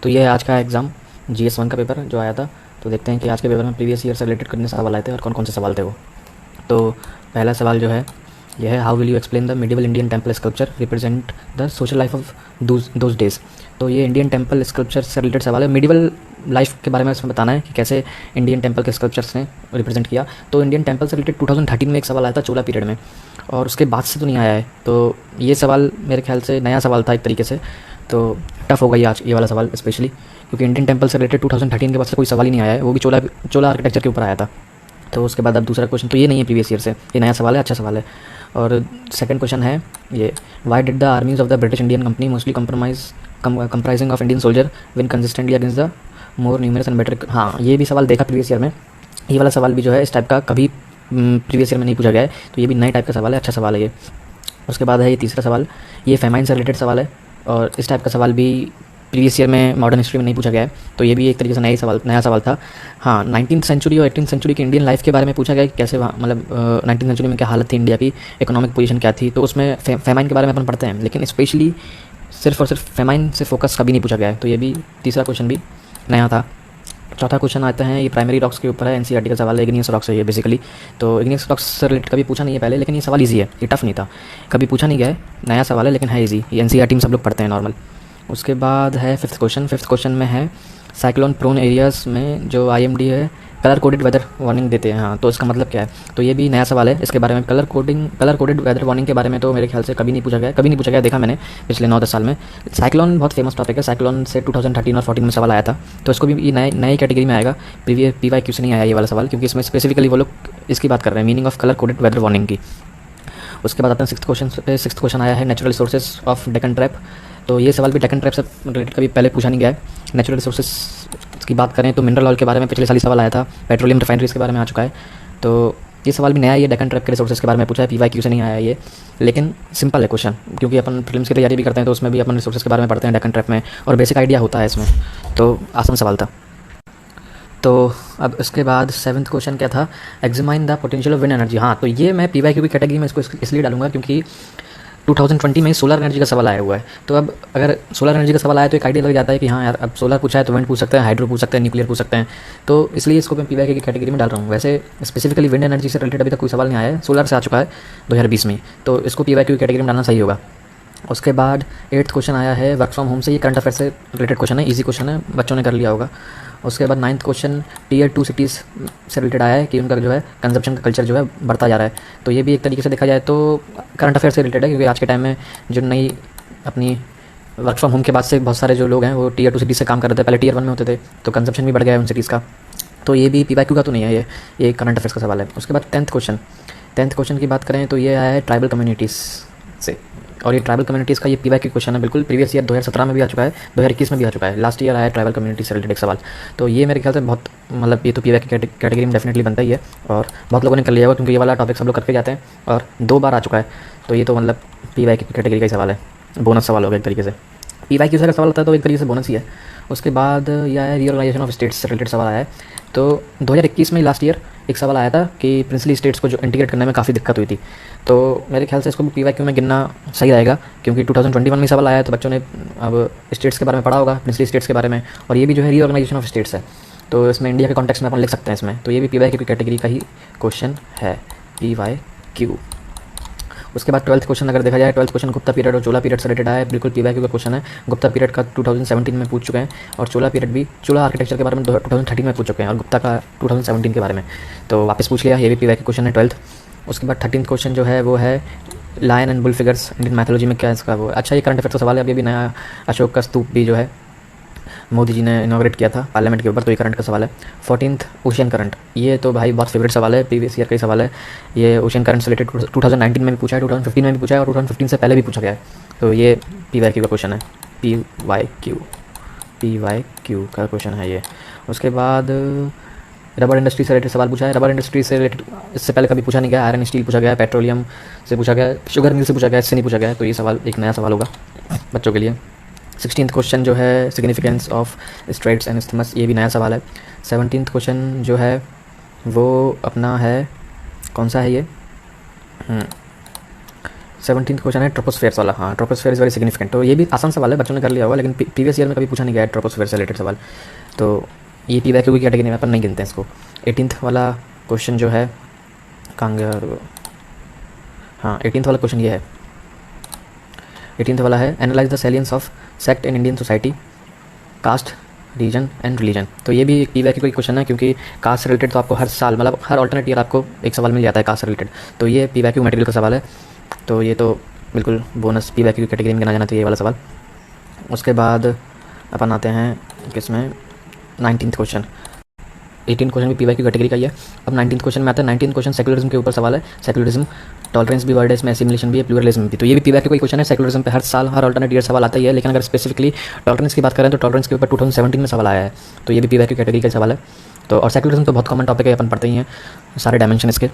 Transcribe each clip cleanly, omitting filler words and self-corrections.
तो ये है आज का एग्ज़ाम GS1 का पेपर जो आया था। तो देखते हैं कि आज के पेपर में प्रीवियस ईयर से रिलेटेड कितने सवाल आए थे और कौन कौन से सवाल थे वो। तो पहला सवाल जो है ये है, how will you explain the medieval Indian temple sculpture represent the social life of those days. तो ये इंडियन टेम्पल स्कल्पचर से रिलेटेड सवाल है। मिडिवल लाइफ के बारे में इसमें बताना है कि कैसे इंडियन टेम्पल के स्कल्पचर्स ने रिप्रेजेंट किया। तो इंडियन टेम्पल से रिलेटेड 2013 में एक सवाल आया था चोला पीरियड में, और उसके बाद से तो नहीं आया है। तो ये सवाल मेरे ख्याल से नया सवाल था एक तरीके से, तो टफ होगा ये आज ये वाला सवाल स्पेशली, क्योंकि इंडियन टेम्पल से रिलेटेड 2013 के बाद से कोई सवाल ही नहीं आया है, वो भी चोला आर्किटेक्चर के ऊपर आया था। तो उसके बाद अब दूसरा क्वेश्चन तो ये नहीं है प्रीवियस ईयर से, ये नया सवाल है, अच्छा सवाल है। और सेकंड क्वेश्चन है ये, why did the armies of the British Indian company mostly comprising of Indian soldier win consistently against the more numerous and better. हाँ, ये भी सवाल देखा प्रीवियस ईयर में। ये वाला सवाल भी जो है इस टाइप का कभी प्रीवियस ईयर में नहीं पूछा गया है, तो ये भी नए टाइप का सवाल है, अच्छा सवाल है ये। उसके बाद है ये तीसरा सवाल, ये फेमाइन से रिलेटेड सवाल है, और इस टाइप का सवाल भी प्रीवियस ईयर में मॉडर्न हिस्ट्री में नहीं पूछा गया है, तो ये भी एक तरीके से नया सवाल था। हाँ, 19th सेंचुरी और 18th सेंचुरी की इंडियन लाइफ के बारे में पूछा गया कि कैसे वहाँ मतलब 19th सेंचुरी में क्या हालत थी इंडिया की, इकोनॉमिक पोजीशन क्या थी। तो उसमें फेमाइन के बारे में अपन पढ़ते हैं, लेकिन स्पेशली सिर्फ और सिर्फ फेमाइन से फोकस कभी नहीं पूछा गया है, तो ये भी तीसरा क्वेश्चन भी नया था। चौथा क्वेश्चन आता है, ये प्राइमरी रॉक्स के ऊपर है, एनसीईआरटी का सवाल है, इग्नियस रॉक्स है ये बेसिकली। तो इग्नियस रॉक्स से रिलेटेड कभी पूछा नहीं है पहले, लेकिन ये सवाल ईजी है, ये टफ नहीं था, कभी पूछा नहीं गया है, नया सवाल है लेकिन है ईजी, ये एनसीईआरटी में सब लोग पढ़ते हैं नॉर्मल। उसके बाद है फिफ्थ क्वेश्चन में है, साइक्लोन प्रोन एरियाज़ में जो IMD है कलर कोडेड वेदर वार्निंग देते हैं। हाँ, तो इसका मतलब क्या है, तो ये भी नया सवाल है। इसके बारे में कलर कोडेड वेदर वार्निंग के बारे में तो मेरे ख्याल से कभी नहीं पूछा गया देखा मैंने पिछले 9-10 साल में। साइक्लोन बहुत फेमस टॉपिक है, साइक्लोन से 2013 और 14 में सवाल आया था, तो इसको भी ये नई कैटेगरी में आएगा। प्रीवियस PYQ से नहीं आया ये वाला सवाल, क्योंकि इसमें स्पेसिफिकली वो लोग इसकी बात कर रहे हैं, meaning of colour coded weather warning की। उसके बाद आते हैं सिक्स्थ क्वेश्चन आया है, natural resources of Deccan trap. तो ये सवाल भी डेक्कन ट्रैप से रिलेटेड कभी पहले पूछा नहीं गया है। नेचुरल रिसोर्सेज की बात करें तो मिनरल ऑयल के बारे में पिछले साल ही सवाल आया था, पेट्रोलियम रिफाइनरीज के बारे में आ चुका है, तो ये सवाल भी नया है। ये डेक्कन ट्रैप के रिसोर्सेज के बारे में पूछा है, PYQ से नहीं आया है ये, लेकिन सिंपल है क्वेश्चन, क्योंकि अपन प्रीलिम्स की तैयारी भी करते हैं तो उसमें भी अपन रिसोर्सेज के बारे में पढ़ते हैं डेक्कन ट्रैप में, और बेसिक आइडिया होता है इसमें, तो आसान सवाल था। तो अब इसके बाद 7th क्वेश्चन क्या था, examine the potential of wind energy. हाँ, तो ये मैं PYQ की कैटेगरी में इसको इसलिए डालूंगा क्योंकि 2020 में सोलर एनर्जी का सवाल आया हुआ है। तो अब अगर सोलर एनर्जी का सवाल आया तो एक आइडिया लग जाता है कि हाँ यार, अब सोलर पूछा है तो विंड पूछ सकते हैं, हाइड्रो पूछ सकते हैं, न्यूक्लियर पूछ सकते हैं, तो इसलिए इसको मैं PYQ की कैटेगरी में डाल रहा हूँ। वैसे स्पेसिफिकली विंड एनर्जी से रिलेटेड अभी तक कोई सवाल नहीं आया है, सोलर से आ चुका है 2020 में, तो इसको PYQ की कैटेगरी में डालना सही होगा। उसके बाद 8th क्वेश्चन आया है, वर्क फ्रॉम होम से, ये करंट अफेयर से रिलेटेड क्वेश्चन है, ईजी क्वेश्चन है, बच्चों ने कर लिया होगा। उसके बाद 9th क्वेश्चन Tier 2 सिटीज़ से रिलेटेड आया है कि उनका जो है कंजप्शन का कल्चर जो है बढ़ता जा रहा है। तो ये भी एक तरीके से देखा जाए तो करंट अफेयर से रिलेटेड है, क्योंकि आज के टाइम में जो नई अपनी वर्क फ्रॉम होम के बाद से बहुत सारे जो लोग हैं वो Tier 2 सिटीज़ से काम कर रहे थे, पहले Tier 1 में होते थे, तो कंजप्शन भी बढ़ गया है उन सिटीज़ का। तो ये भी PYQ का तो नहीं है, ये करंट अफेयर्स का सवाल है। उसके बाद 10th क्वेश्चन की बात करें तो ये आया है ट्राइबल कम्युनिटीज़ से, और ये ट्राइबल कम्युनिटीज़ का ये PYQ क्वेश्चन है बिल्कुल। प्रीवियस ईयर 2017 में भी आ चुका है, 2021 में भी आ चुका है, लास्ट ईयर आया है ट्राइबल कम्युनिटी से रिलेटेड एक सवाल। तो ये मेरे ख्याल से बहुत मतलब ये तो PYQ कैटेगरी में डेफिनेटली बनता ही है, और बहुत लोगों ने कर लिया होगा, क्योंकि ये वाला टॉपिक सब लोग करके जाते हैं और 2 बार आ चुका है, तो ये तो मतलब PYQ कैटेगरी का ही सवाल है, बोनस सवाल होगा एक तरीके से। PYQ से अगर सवाल होता है तो एक तरीके से बोनस ही है। उसके बाद यह है, रीऑर्गेनाइजेशन ऑफ स्टेट्स से रिलेटेड सवाल आया है। तो 2021 में लास्ट ईयर एक सवाल आया था कि प्रिंसली स्टेट्स को जो इंटीग्रेट करने में काफ़ी दिक्कत हुई थी, तो मेरे ख्याल से इसको भी PYQ में गिनना सही रहेगा, क्योंकि 2021 में सवाल आया है, तो बच्चों ने अब स्टेट्स के बारे में पढ़ा होगा, प्रिंसली स्टेट्स के बारे में, और ये भी जो है रीऑर्गेनाइजेशन ऑफ स्टेट्स है, तो इसमें इंडिया के कॉन्टेक्स्ट में अपन लिख सकते हैं इसमें, तो ये भी PYQ की कैटेगरी का ही क्वेश्चन है, PYQ। उसके बाद 12th क्वेश्चन अगर देखा जाए, 12th क्वेश्चन गुप्ता पीरियड और चोला पीरियड से रिलेटेड है, बिल्कुल PYQ का क्वेश्चन है। गुप्ता पीरियड का 2017 में पूछ चुके हैं, और चोला पीरियड भी चोला आर्किटेक्चर के बारे में 2013 में पूछ चुके हैं, और गुप्ता का 2017 के बारे में, तो वापस पूछ लिया, ये भी PYQ क्वेश्चन है 12th। उसके बाद 13th क्वेश्चन जो है वो है, lion and bull figures Indian mythology में क्या है इसका वो। अच्छा, ये करंट अफेयर का सवाल है, अभी भी नया अशोक का स्तूप भी जो है मोदी जी ने इनॉग्रेट किया था पार्लियामेंट के ऊपर, तो ये करंट का सवाल है। 14th ओशियन करंट, ये तो भाई बहुत फेवरेट सवाल है, प्रीवियस ईयर का ही सवाल है। ये ओशियन करंट से रिलेटेड 2019 में भी पूछा है, 2015 में भी पूछा है, और 2015 से पहले भी पूछा गया है, तो ये PYQ का क्वेश्चन है, PYQ का क्वेश्चन है ये। उसके बाद रबर इंडस्ट्री से रिलेटेड सवाल पूछा है, रबर इंडस्ट्री से रिलेटेड इससे पहले कभी पूछा नहीं गया, आयरन स्टील पूछा गया, पेट्रोलियम से पूछा गया, शुगर मिल से पूछा गया, इससे नहीं पूछा गया, तो ये सवाल एक नया सवाल होगा बच्चों के लिए। 16th क्वेश्चन जो है, significance of straits and isthmus, ये भी नया सवाल है। 17th क्वेश्चन जो है वो अपना है, कौन सा है ये, 17th क्वेश्चन है ट्रोपोस्फेयर वाला। हाँ, ट्रोपोस्फेयर इज़ वेरी सिग्निफिकेंट। तो ये भी आसान सवाल है, बच्चों ने कर लिया होगा, लेकिन प्रीवियस ईयर में कभी पूछा नहीं गया है ट्रोपोस्फेयर से रिलेटेड सवाल। तो ये पी वाई क्यू की कैटेगरी में अपन नहीं गिनते हैं इसको। 18th वाला क्वेश्चन जो है कहाँ गया? हाँ, 18th वाला क्वेश्चन ये है। 18th वाला है analyse the salience of sect in Indian society, caste, region and religion. तो ये भी एक पी वाई क्यू का क्वेश्चन है, क्योंकि कास्ट से रिलेटेड तो आपको हर साल मतलब हर ऑल्टरनेट ईयर आपको एक सवाल मिल जाता है कास्ट से रिलेटेड। तो ये पी वाई क्यू मटेरियल का सवाल है, तो ये तो बिल्कुल bonus P Y Q category में गिना जाना चाहिए ये वाला सवाल। उसके बाद अपन आते हैं किसमें, 19th क्वेश्चन। 18th क्वेश्चन भी पी वाई क्यू कैटेगरी का ही है। अब 19th क्वेश्चन में आता है। 19th क्वेश्चन सेकुलरिज्म के ऊपर सवाल है। सेकुलरिज्म, टॉलरेंस भी वर्ड है इसमें, एसिमिलेशन भी है, प्लूरलिज्म भी। तो ये भी पी वाई क्यू का क्वेश्चन है। सेकुलरिज्म पे हर साल हर ऑल्टरनेट ईयर सवाल आता ही है, लेकिन अगर स्पेसिफिकली टॉलरेंस की बात करें तो टॉलरेंस के ऊपर 2017 में सवाल आया है। तो ये भी पी वाई क्यू कैटेगरी का सवाल है। तो और सेकुलरिज्म तो बहुत कॉमन टॉपिक है, अपन पढ़ते ही हैं सारे डायमेंशन इसके।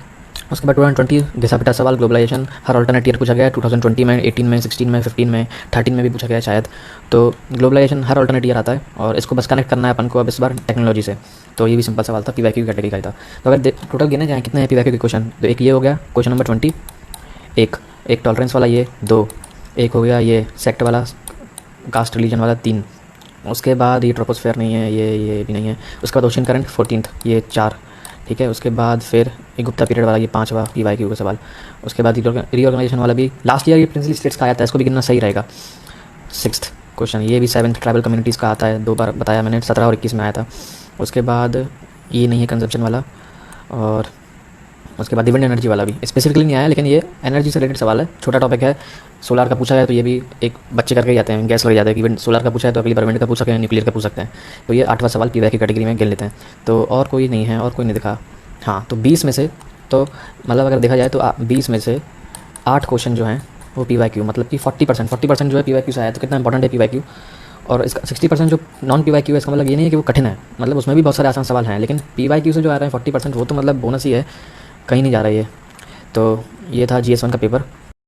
उसके बाद 2020 घिसा पिटा सवाल, ग्लोबलाइजेशन हर ऑल्टरनेट ईयर पूछा गया है। 2020 में, 18 में, 16 में, 15 में, 13 में भी पूछा गया है शायद। तो ग्लोबलाइजेशन हर ऑल्टरनेट ईयर आता है, और इसको बस कनेक्ट करना है अपन को अब इस बार टेक्नोलॉजी से। तो ये भी सिंपल सवाल था, पी वाई क्यू कैटेगरी का ही था। तो अगर टोटल गिने जाए कितने हैं पी वाई क्यू के क्वेश्चन, तो एक ये हो गया क्वेश्चन नंबर 20, एक टॉलरेंस वाला ये 2, एक हो गया ये सेक्ट वाला, कास्ट रिलीजन वाला 3, उसके बाद ये ट्रोपोस्फेयर नहीं है, ये भी नहीं है। उसके बाद ओशन करंट 14th, ये 4, ठीक है। उसके बाद फिर ये गुप्ता पीरियड वाला, ये 5वां पी वाई क्यू का सवाल। उसके बाद रीऑर्गेनाइजेशन वाला भी लास्ट ईयर ये प्रिंसिपल स्टेट्स का आया था, इसको भी गिनना सही रहेगा। 6th क्वेश्चन ये भी 7th ट्राइबल कम्युनिटीज़ का आता है, 2 बार बताया मैंने, 17 और 21 में आया था। उसके बाद ये नहीं है कंजप्शन वाला, और उसके बाद इवेंट एनर्जी वाला भी स्पेसिफिकली नहीं आया, लेकिन ये एनर्जी से रिलेटेड सवाल है, छोटा टॉपिक है। सोलार का पूछा है तो ये भी एक बच्चे करके जाते हैं, गैस लग जाता है कि इवेंट सोलार का पूछा है तो अगली बार इवेंट का पूछ सकते हैं, न्यूक्लियर का पूछ सकते हैं। तो ये 8वां सवाल पी वाई की कैटेगरी में गिन लेते हैं। तो और कोई नहीं है, और कोई नहीं दिखा। हाँ, तो 20 में से, तो मतलब अगर देखा जाए तो 20 में से 8 क्वेश्चन जो हैं वो पी वाई क्यू, मतलब कि 40% जो है पी वाई क्यू से आया। तो कितना इंपॉर्टेंट है पी वाई क्यू। और इसका 60% जो नॉन पी वाई क्यू है, इसका मतलब ये नहीं है कि वो कठिन है, मतलब उसमें भी बहुत सारे आसान सवाल हैं, लेकिन पी वाई क्यू से जो आ रहे हैं 40%, वो तो मतलब बोनस ही है, कहीं नहीं जा रहा है ये। तो ये था GS1 का पेपर।